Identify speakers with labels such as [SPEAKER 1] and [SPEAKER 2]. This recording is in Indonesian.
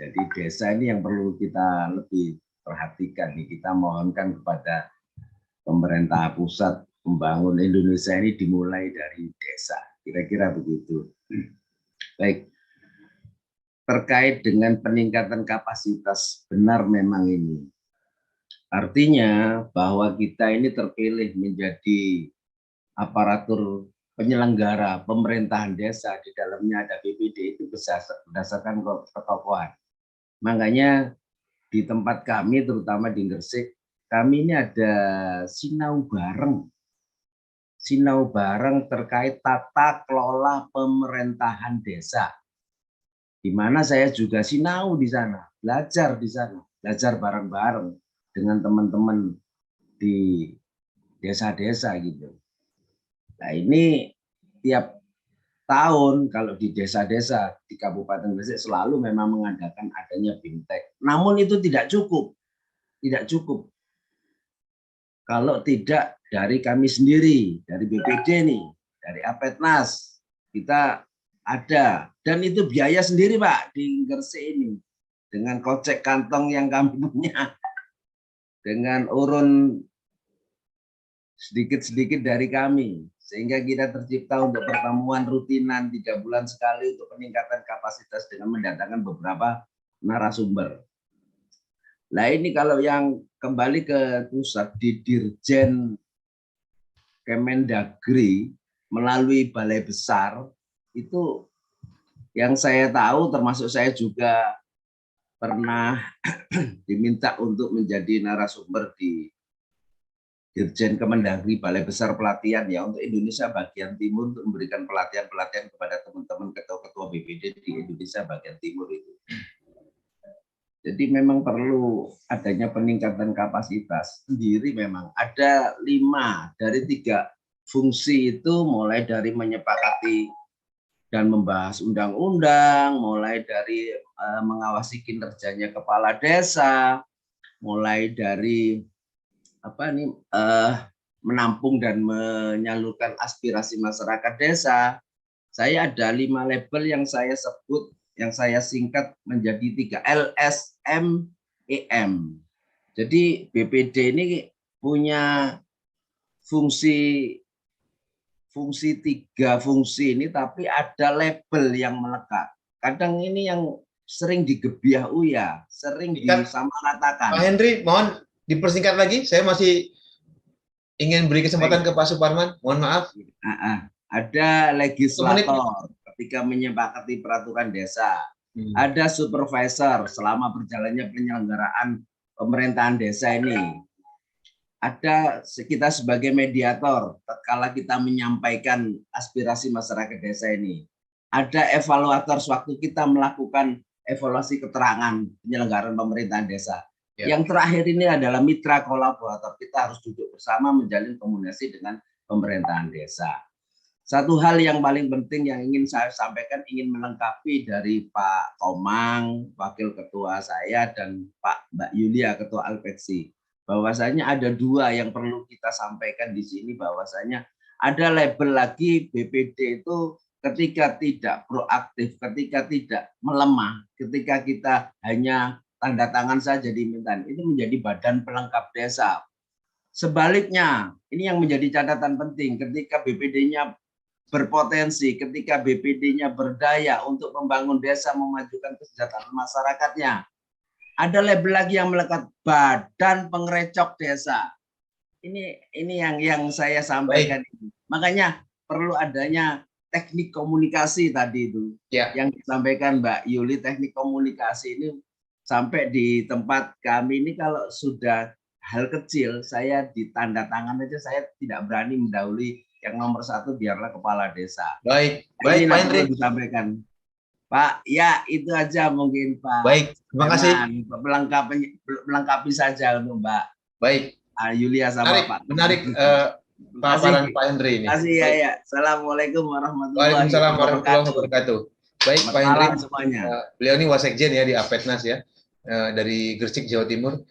[SPEAKER 1] Jadi desa ini yang perlu kita lebih perhatikan nih. Kita mohonkan kepada pemerintah pusat membangun Indonesia ini dimulai dari desa. Kira-kira begitu. Baik. Terkait dengan peningkatan kapasitas, benar memang ini. Artinya bahwa kita ini terpilih menjadi aparatur penyelenggara pemerintahan desa, di dalamnya ada BPD, itu berdasarkan ketokohan. Makanya di tempat kami, terutama di Gresik, kami ini ada sinau bareng terkait tata kelola pemerintahan desa, di mana saya juga sinau di sana, belajar di sana, belajar bareng-bareng dengan teman-teman di desa-desa gitu. Nah ini tiap tahun kalau di desa-desa di Kabupaten Gresik selalu memang mengadakan adanya BIMTEK. Namun itu tidak cukup, kalau tidak dari kami sendiri, dari BPD nih, dari Apetnas, kita ada. Dan itu biaya sendiri Pak di Gresik ini. Dengan kocek kantong yang kami punya. Dengan urun sedikit-sedikit dari kami. Sehingga kita tercipta untuk pertemuan rutinan 3 bulan sekali untuk peningkatan kapasitas dengan mendatangkan beberapa narasumber. Nah ini kalau yang kembali ke pusat di Dirjen Kemendagri melalui Balai Besar, itu yang saya tahu, termasuk saya juga pernah diminta untuk menjadi narasumber di Dirjen Kemendagri Balai Besar Pelatihan ya untuk Indonesia bagian timur, untuk memberikan pelatihan-pelatihan kepada teman-teman ketua-ketua BPD di Indonesia bagian timur itu. Jadi memang perlu adanya peningkatan kapasitas sendiri. Memang ada 5 dari 3 fungsi itu, mulai dari menyepakati dan membahas undang-undang, mulai dari mengawasi kinerjanya kepala desa, mulai dari menampung dan menyalurkan aspirasi masyarakat desa. Saya ada 5 label yang saya sebut, yang saya singkat menjadi 3 LSMEM. Jadi BPD ini punya fungsi 3 fungsi ini, tapi ada label yang melekat. Kadang ini yang sering digebiah uya, sering disamaratakan.
[SPEAKER 2] Pak Henry, mohon dipersingkat lagi. Saya masih ingin beri kesempatan ke Pak Suparman. Mohon maaf.
[SPEAKER 1] Ada legislator ketika menyepakati peraturan desa. Ada supervisor selama berjalannya penyelenggaraan pemerintahan desa ini. Ada kita sebagai mediator tatkala kita menyampaikan aspirasi masyarakat desa ini. Ada evaluator sewaktu kita melakukan evaluasi keterangan penyelenggaraan pemerintahan desa. Ya. Yang terakhir ini adalah mitra kolaborator. Kita harus duduk bersama menjalin komunikasi dengan pemerintahan desa. Satu hal yang paling penting yang ingin saya sampaikan, ingin melengkapi dari Pak Komang, Wakil Ketua saya, dan Mbak Yulia, Ketua Alpeksi. Bahwasanya ada 2 yang perlu kita sampaikan di sini, bahwasanya ada label lagi BPD itu ketika tidak proaktif, ketika tidak melemah, ketika kita hanya tanda tangan saja diminta, itu menjadi badan pelengkap desa. Sebaliknya, ini yang menjadi catatan penting, ketika BPD-nya berpotensi, ketika BPD-nya berdaya untuk membangun desa, memajukan kesejahteraan masyarakatnya, ada label lagi yang melekat, badan pengerecok desa. Ini yang saya sampaikan. Makanya perlu adanya teknik komunikasi tadi itu, yang disampaikan Mbak Yuli. Teknik komunikasi ini sampai di tempat kami ini, kalau sudah hal kecil, saya ditanda tangan aja, saya tidak berani mendahului. Yang nomor 1 biarlah kepala desa.
[SPEAKER 2] Baik Pak Henry
[SPEAKER 1] disampaikan. Pak, ya itu aja mungkin Pak.
[SPEAKER 2] Baik, terima kasih.
[SPEAKER 1] Melengkapi saja untuk Mbak.
[SPEAKER 2] Baik.
[SPEAKER 1] Yulia sama Pak.
[SPEAKER 2] Menarik paparan Pak Henry ini.
[SPEAKER 1] Terima kasih ya. Assalamualaikum warahmatullahi
[SPEAKER 2] wabarakatuh. Baik Pak Henry,
[SPEAKER 1] semuanya.
[SPEAKER 2] Beliau ini Wasekjen ya di Apetnas ya, dari Gresik, Jawa Timur.